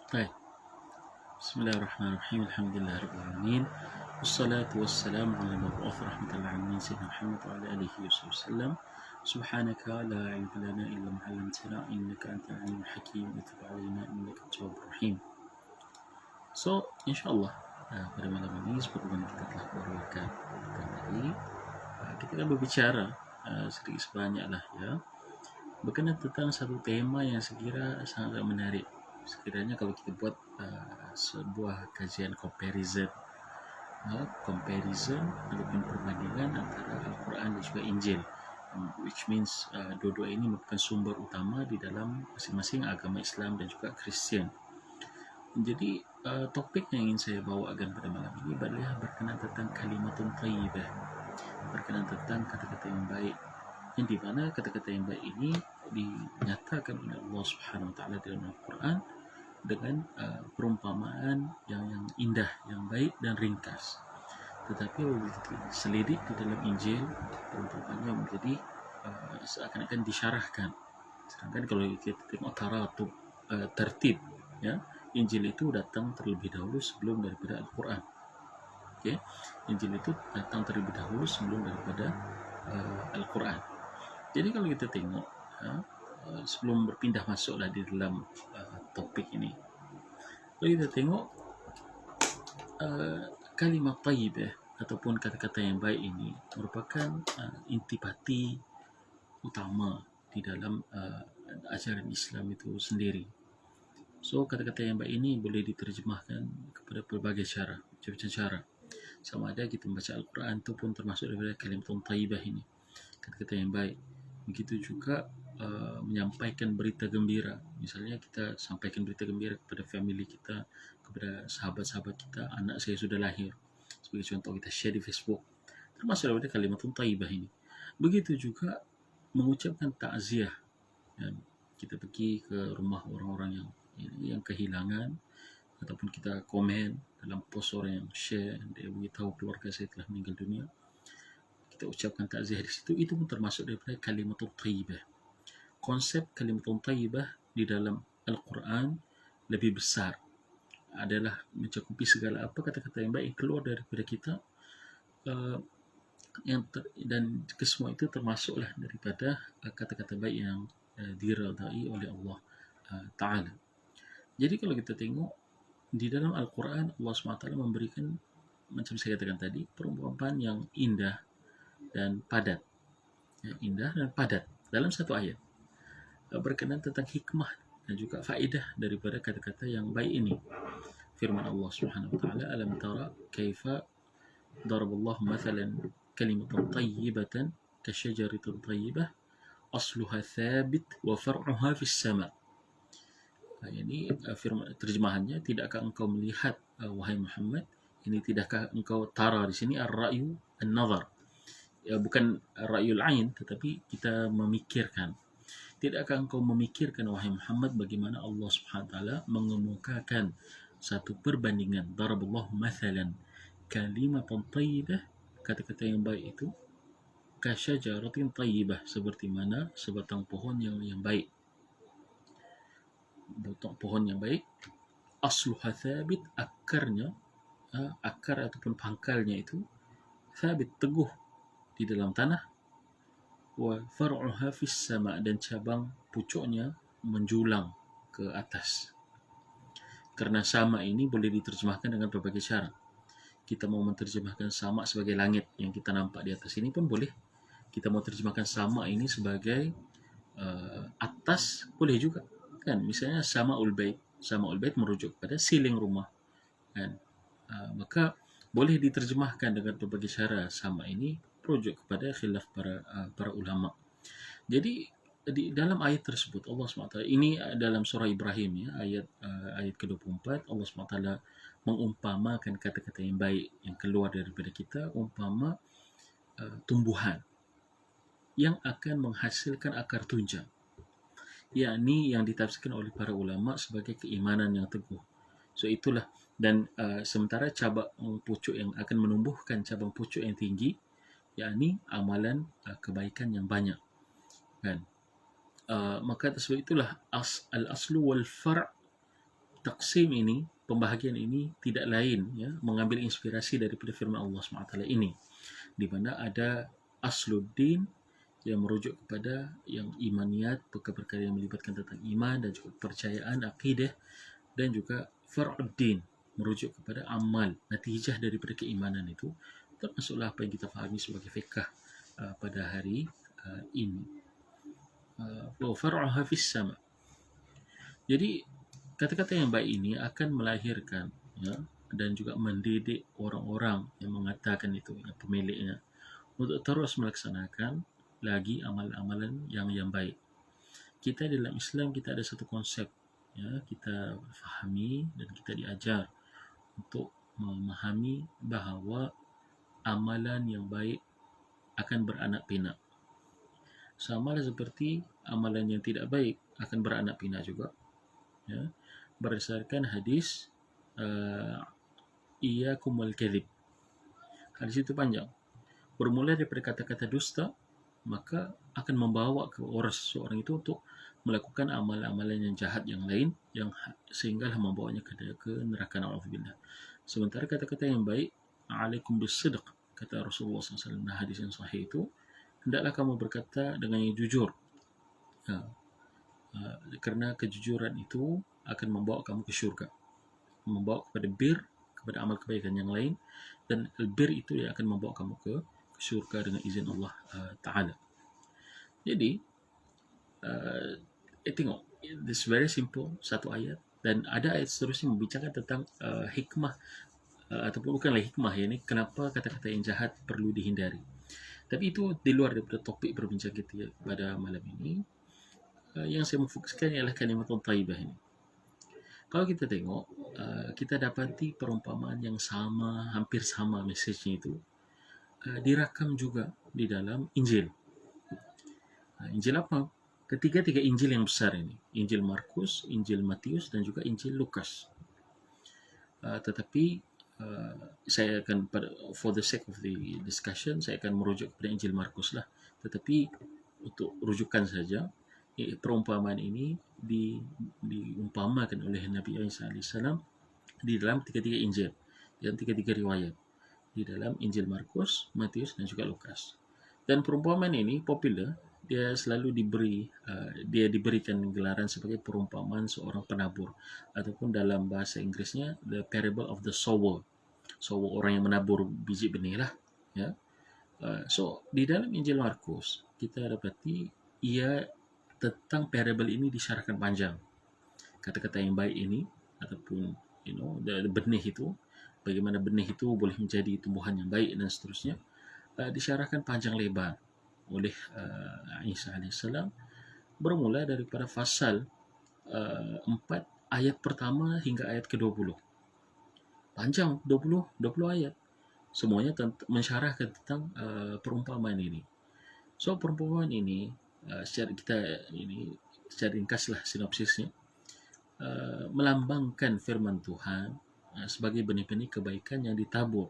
طيب، بسم الله الرحمن الرحيم. الحمد لله رب العالمين، والصلاة والسلام على المبعوث رحمة للعالمين سيدنا محمد وعلى آله وصحبه وسلم. سبحانك لا علم لنا إلا ما علمتنا إنك أنت العليم الحكيم وتب علينا إنك أنت التواب الرحيم. So, insyaAllah pada malam ini seperti yang kita telah berlakukan tadi, kita akan berbicara sedikit sebanyak lah ya, berkenaan tentang satu tema yang sekira sangat menarik. Sekiranya kalau kita buat sebuah kajian comparison ataupun perbandingan antara Al-Quran dan juga Injil, which means dua-dua ini merupakan sumber utama di dalam masing-masing agama Islam dan juga Kristian. Jadi topik yang ingin saya bawakan pada malam ini adalah berkenaan tentang kalimatun thayyibah, berkenaan tentang kata-kata yang baik, yang di mana kata-kata yang baik ini dinyatakan oleh Allah Subhanahu Wa Taala dalam Al-Quran dengan perumpamaan yang indah, yang baik dan ringkas. Tetapi apabila kita selidik di dalam Injil, perumpamaannya menjadi seakan-akan disyarahkan. Sedangkan kalau kita tengok tertib, ya, Injil itu datang terlebih dahulu sebelum daripada Al-Quran. Okay? Injil itu datang terlebih dahulu sebelum daripada Al-Quran. Jadi kalau kita tengok, sebelum berpindah masuklah di dalam topik ini, kalau kita tengok kalimat thayyibah ataupun kata-kata yang baik ini merupakan intipati utama di dalam ajaran Islam itu sendiri. So kata-kata yang baik ini boleh diterjemahkan kepada berbagai cara, macam-macam cara. Sama ada kita membaca Al-Quran itu pun termasuk daripada kalimat thayyibah ini, kata-kata yang baik. Begitu juga menyampaikan berita gembira. Misalnya kita sampaikan berita gembira kepada family kita, kepada sahabat-sahabat kita, anak saya sudah lahir, sebagai contoh, kita share di Facebook, termasuk daripada kalimat thayyibah ini. Begitu juga mengucapkan takziah, dan kita pergi ke rumah orang-orang yang kehilangan, ataupun kita komen dalam post orang yang share, dia beritahu keluarga saya telah meninggal dunia, kita ucapkan takziah di situ. Itu pun termasuk daripada kalimat thayyibah. Konsep kalimat thayyibah di dalam Al-Quran lebih besar, adalah mencakupi segala apa kata-kata yang baik yang keluar daripada kita, dan kesemua itu termasuklah daripada kata-kata baik yang diridai oleh Allah Ta'ala. Jadi kalau kita tengok di dalam Al-Quran, Allah SWT memberikan, macam saya katakan tadi, perumpamaan yang indah dan padat, indah dan padat dalam satu ayat, berkenaan tentang hikmah dan juga faedah daripada kata-kata yang baik ini. Firman Allah Subhanahu Wa Taala, alam tara kaifa daraballahu mathalan kalimatan tayyibatan kasyajaratin tayyibah asluha thabit wa far'uha fis sama'. Ini firman, terjemahannya, tidakkah engkau melihat wahai Muhammad, ini tidakkah engkau tara di sini ar-ra'yu an-nazar, bukan ra'yul ain, tetapi kita memikirkan. Tidakkah engkau memikirkan wahai Muhammad bagaimana Allah Subhanahu Wa Taala mengemukakan satu perbandingan, daraballahu mathalan kalimatan thayyibah, kata-kata yang baik itu, kasyajaratin thayyibah, seperti mana sebatang pohon yang baik, pohon yang baik, asluha thabit, akarnya, akar ataupun pangkalnya itu thabit, teguh di dalam tanah, wa far'uha fis sama', dan cabang pucuknya menjulang ke atas. Karena sama ini boleh diterjemahkan dengan berbagai cara. Kita mau menerjemahkan sama sebagai langit yang kita nampak di atas ini pun boleh. Kita mau terjemahkan sama ini sebagai atas, boleh juga kan. Misalnya Sama'ul Bait merujuk kepada siling rumah kan. Maka boleh diterjemahkan dengan berbagai cara. Sama ini merujuk kepada khilaf para ulama. Jadi di dalam ayat tersebut Allah SWT, ini dalam surah Ibrahim ya, ayat ke-24, Allah SWT mengumpamakan kata-kata yang baik yang keluar daripada kita umpama tumbuhan yang akan menghasilkan akar tunjang, yakni yang ditafsirkan oleh para ulama sebagai keimanan yang teguh. So itulah, dan sementara cabang pucuk yang akan menumbuhkan cabang pucuk yang tinggi, yakni amalan kebaikan yang banyak kan. Maka sebab itulah al-aslu wal far' taksim ini, pembahagian ini tidak lain ya, mengambil inspirasi daripada firman Allah SWT ini, di mana ada asluddin yang merujuk kepada yang imaniyat, perkara-perkara yang melibatkan tentang iman dan juga kepercayaan, akidah, dan juga far'uddin, merujuk kepada amal, natijah daripada keimanan itu, termasuklah apa yang kita fahami sebagai fiqh pada hari ini. Wa far'uha fis sama. Jadi kata-kata yang baik ini akan melahirkan ya, dan juga mendidik orang-orang yang mengatakan itu, yang pemiliknya, untuk terus melaksanakan lagi amalan-amalan yang baik. Kita dalam Islam kita ada satu konsep ya, kita fahami dan kita diajar untuk memahami bahawa amalan yang baik akan beranak pinak. Sama seperti amalan yang tidak baik akan beranak pinak juga. Ya, berdasarkan hadis iyyakumul kadzib. Hadis itu panjang. Bermula daripada kata-kata dusta, maka akan membawa ke orang seseorang itu untuk melakukan amalan-amalan yang jahat yang lain, yang sehinggalah membawanya ke neraka, na'udzubillah. Sementara kata-kata yang baik, alaikum bisidq, kata Rasulullah SAW dalam hadis yang sahih itu, hendaklah kamu berkata dengan yang jujur. Kerana kejujuran itu akan membawa kamu ke syurga, membawa kepada bir, kepada amal kebaikan yang lain, dan bir itu yang akan membawa kamu ke syurga dengan izin Allah Ta'ala. Jadi tengok, it's very simple, satu ayat, dan ada ayat seterusnya membicarakan tentang hikmah, ataupun bukanlah hikmah ya, ini kenapa kata-kata yang jahat perlu dihindari. Tapi itu di luar daripada topik perbincangan kita pada malam ini. Yang saya memfokuskan ialah kalimatun thayyibah ini. Kalau kita tengok, kita dapati perumpamaan yang sama, hampir sama mesejnya itu, dirakam juga di dalam Injil. Injil apa? Ketiga-tiga Injil yang besar ini, Injil Markus, Injil Matius, dan juga Injil Lukas. Tetapi saya akan, for the sake of the discussion, saya akan merujuk kepada Injil Markus lah. Tetapi untuk rujukan saja, perumpamaan ini diumpamakan oleh Nabi Isa AS di dalam tiga-tiga Injil, dan tiga-tiga riwayat, di dalam Injil Markus, Matius, dan juga Lukas. Dan perumpamaan ini popular, dia selalu diberikan gelaran sebagai perumpamaan seorang penabur, ataupun dalam bahasa Inggerisnya the parable of the sower, orang yang menabur biji benih lah ya. So di dalam Injil Markus kita dapati tentang parable ini disyarahkan panjang. Kata-kata yang baik ini, ataupun benih itu, bagaimana benih itu boleh menjadi tumbuhan yang baik dan seterusnya, disyarahkan panjang lebar oleh Isa AS, bermula daripada pasal 4 ayat pertama hingga ayat ke-20. Panjang, 20 ayat. Semuanya mensyarahkan tentang perumpamaan ini. So perumpamaan ini secara ringkaslah sinopsisnya, melambangkan firman Tuhan sebagai benih-benih kebaikan yang ditabur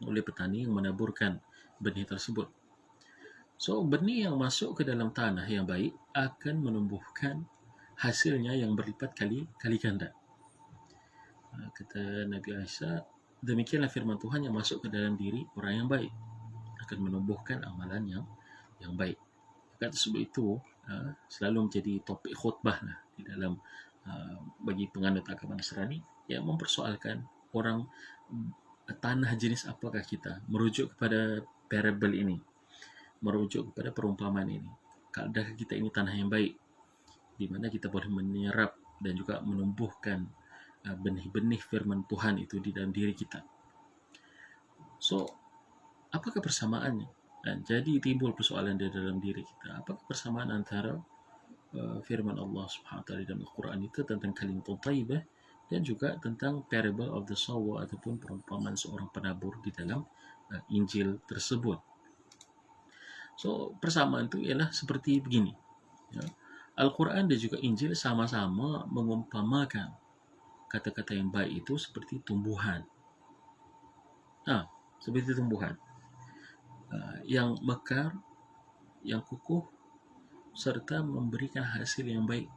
oleh petani yang menaburkan benih tersebut. So benih yang masuk ke dalam tanah yang baik akan menumbuhkan hasilnya yang berlipat kali ganda. Kata Nabi Isa, demikianlah firman Tuhan yang masuk ke dalam diri orang yang baik akan menumbuhkan amalan yang baik. Kata tersebut itu selalu menjadi topik khutbah lah di dalam bagi penganut agama Nasrani yang mempersoalkan orang tanah jenis apakah kita, merujuk kepada parable ini, merujuk kepada perumpamaan ini. Adakah kita ini tanah yang baik di mana kita boleh menyerap dan juga menumbuhkan benih-benih firman Tuhan itu di dalam diri kita. So apakah persamaannya? Dan jadi timbul persoalan di dalam diri kita, apakah persamaan antara firman Allah SWT dalam Al-Quran itu tentang kalimatun thayyibah dan juga tentang parable of the sower ataupun perumpamaan seorang penabur di dalam Injil tersebut. So persamaan itu ialah seperti begini ya. Al-Quran dan juga Injil sama-sama mengumpamakan kata-kata yang baik itu seperti tumbuhan, seperti tumbuhan yang mekar, yang kukuh, serta memberikan hasil yang baik.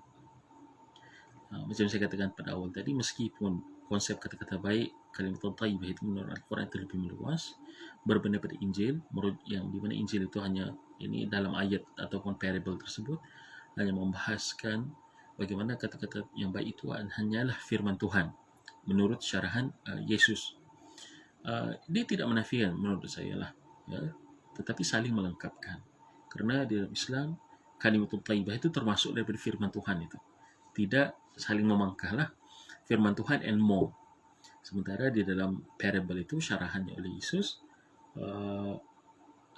Macam saya katakan pada awal tadi, meskipun konsep kata-kata baik, kalimatun thayyibah itu menurut Al-Quran itu lebih meluas berbanding pada Injil, yang di mana Injil itu hanya ini dalam ayat ataupun parable tersebut hanya membahaskan bagaimana kata-kata yang baik itu hanyalah firman Tuhan menurut syarahan Yesus. Dia tidak menafikan menurut saya lah, ya, tetapi saling melengkapkan. Karena di dalam Islam kalimatun thayyibah itu termasuk daripada firman Tuhan itu. Tidak saling memangkahlah firman Tuhan and more. Sementara di dalam parable itu syarahannya oleh Yesus,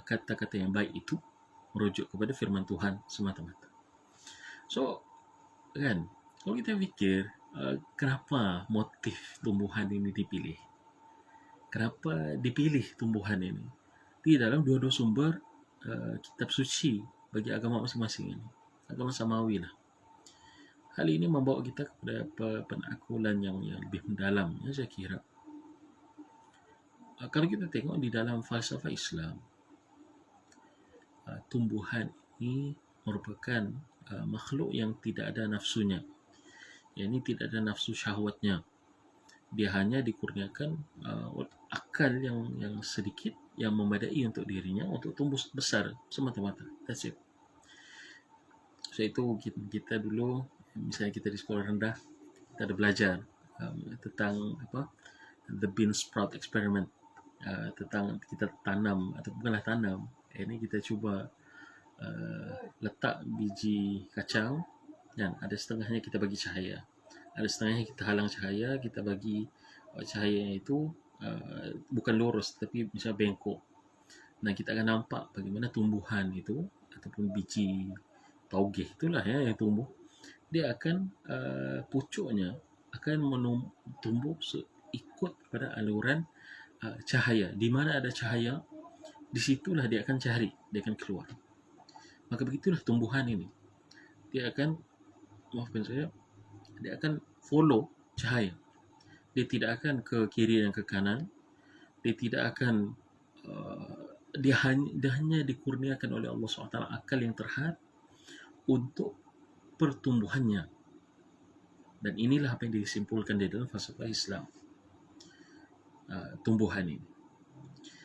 kata-kata yang baik itu merujuk kepada firman Tuhan semata-mata. So, kan, kalau kita fikir kenapa motif tumbuhan ini dipilih? Kenapa dipilih tumbuhan ini? Di dalam dua-dua sumber kitab suci bagi agama masing-masing ini, agama samawi lah. Hal ini membawa kita kepada penakulan yang lebih mendalam, ya, saya kira. Kalau kita tengok di dalam falsafah Islam, tumbuhan ini merupakan makhluk yang tidak ada nafsunya. Ini tidak ada nafsu syahwatnya. Dia hanya dikurniakan akal yang sedikit yang memadai untuk dirinya untuk tumbuh besar semata-mata. That's it. So itu kita dulu, misalnya kita di sekolah rendah, kita ada belajar tentang the bean sprout experiment, tentang kita tanam atau bukanlah tanam, ini kita cuba letak biji kacang, dan ada setengahnya kita bagi cahaya, ada setengahnya kita halang cahaya, kita bagi cahaya itu bukan lurus tapi misalnya bengkok. Nah, kita akan nampak bagaimana tumbuhan itu ataupun biji taugeh itulah ya yang tumbuh, dia akan pucuknya akan tumbuh ikut pada aluran cahaya. Di mana ada cahaya, disitulah dia akan cari, dia akan keluar. Maka begitulah tumbuhan ini, dia akan, maafkan saya, dia akan follow cahaya. Dia tidak akan ke kiri dan ke kanan. Dia tidak akan dia hanya dikurniakan oleh Allah SWT akal yang terhad untuk pertumbuhannya. Dan inilah apa yang disimpulkan di dalam falsafah Islam. Tumbuhan ini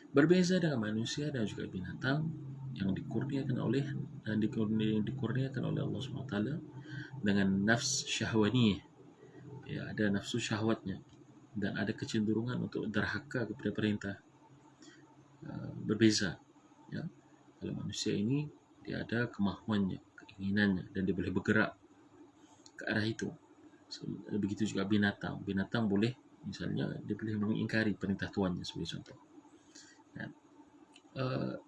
berbeza dengan manusia dan juga binatang yang dikurniakan oleh Allah SWT dengan nafs syahwaniyah, ya, ada nafsu syahwatnya dan ada kecenderungan untuk derhaka kepada perintah. Berbeza, ya. Kalau manusia ini dia ada kemahuannya, keinginannya, dan dia boleh bergerak ke arah itu. Begitu juga binatang boleh, misalnya dia boleh mengingkari perintah tuannya sebagai contoh. Dan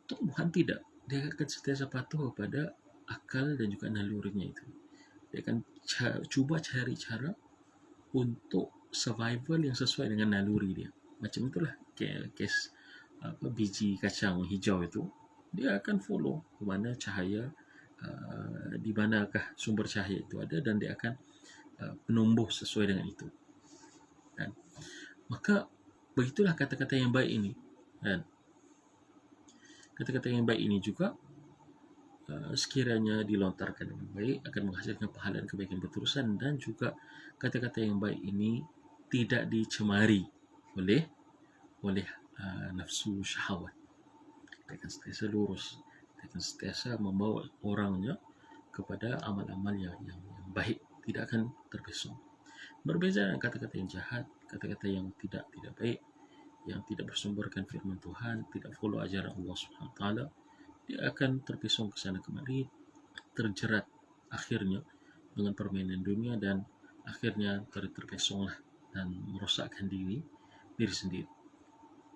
tumbuhan tidak, dia akan sentiasa patuh kepada akal dan juga nalurinya itu. Dia akan cuba cari cara untuk survival yang sesuai dengan naluri dia. Macam itulah kes biji kacang hijau itu, dia akan follow ke mana cahaya, di manakah sumber cahaya itu ada, dan dia akan menumbuh sesuai dengan itu. Dan maka begitulah kata-kata yang baik ini. Dan kata-kata yang baik ini juga sekiranya dilontarkan dengan baik akan menghasilkan pahala dan kebaikan berterusan, dan juga kata-kata yang baik ini tidak dicemari oleh nafsu syahwat. Dia akan sentiasa lurus, dia akan sentiasa membawa orangnya kepada amal-amal yang baik, tidak akan terpesong. Berbeza dengan kata-kata yang jahat, kata-kata yang tidak baik, yang tidak bersumberkan firman Tuhan, tidak follow ajaran Allah SWT, dia akan terpesong ke sana kemari, terjerat akhirnya dengan permainan dunia, dan akhirnya terpesonglah dan merosakkan diri sendiri.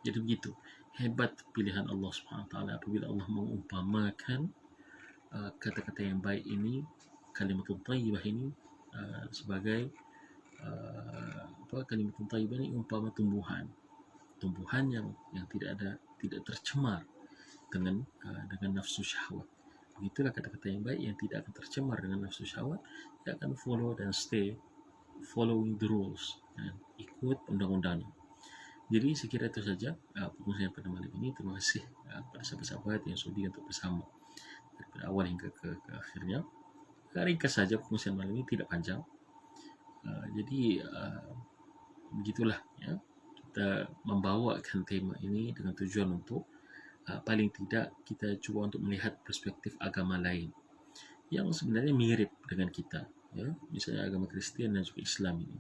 Jadi begitu hebat pilihan Allah SWT apabila Allah mengumpamakan kata-kata yang baik ini, kalimatun thayyibah ini, sebagai kalimatun thayyibah ini umpama tumbuhan yang tidak tercemar dengan nafsu syahwat. Begitulah kata-kata yang baik yang tidak akan tercemar dengan nafsu syahwat, dia akan follow dan stay following the rules, dan ikut undang-undangnya. Jadi sekira itu saja perkongsian pada malam ini. Terima kasih pada sahabat-sahabat yang sudi untuk bersama dari awal hingga ke akhirnya. Ringkas saja perkongsian malam ini, tidak panjang. Jadi begitulah ya, kita membawakan tema ini dengan tujuan untuk paling tidak kita cuba untuk melihat perspektif agama lain yang sebenarnya mirip dengan kita, ya, misalnya agama Kristian dan juga Islam ini.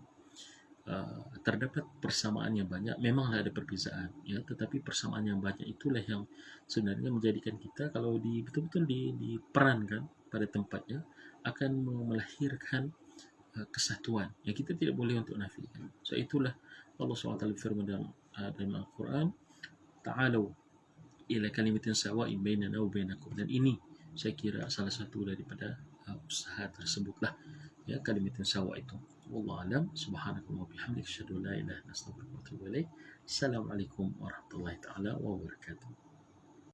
Terdapat persamaan yang banyak, memanglah ada perbezaan, ya, tetapi persamaan yang banyak itulah yang sebenarnya menjadikan kita, kalau betul-betul diperankan pada tempatnya, akan melahirkan kesatuan yang kita tidak boleh untuk nafikan. So itulah Allah SWT berfirman dalam Al-Quran, ta'alu ila kalimatin sawa'in bainana wa bainakum. Dan ini saya kira salah satu daripada usaha tersebutlah, ya, kalimatin sawa itu. Wallahu alam. Subhanakallah wa bihamdika asyhadu an la ilaha illa anta astaghfiruka wa atubu ilaik. Assalamualaikum warahmatullahi taala wabarakatuh.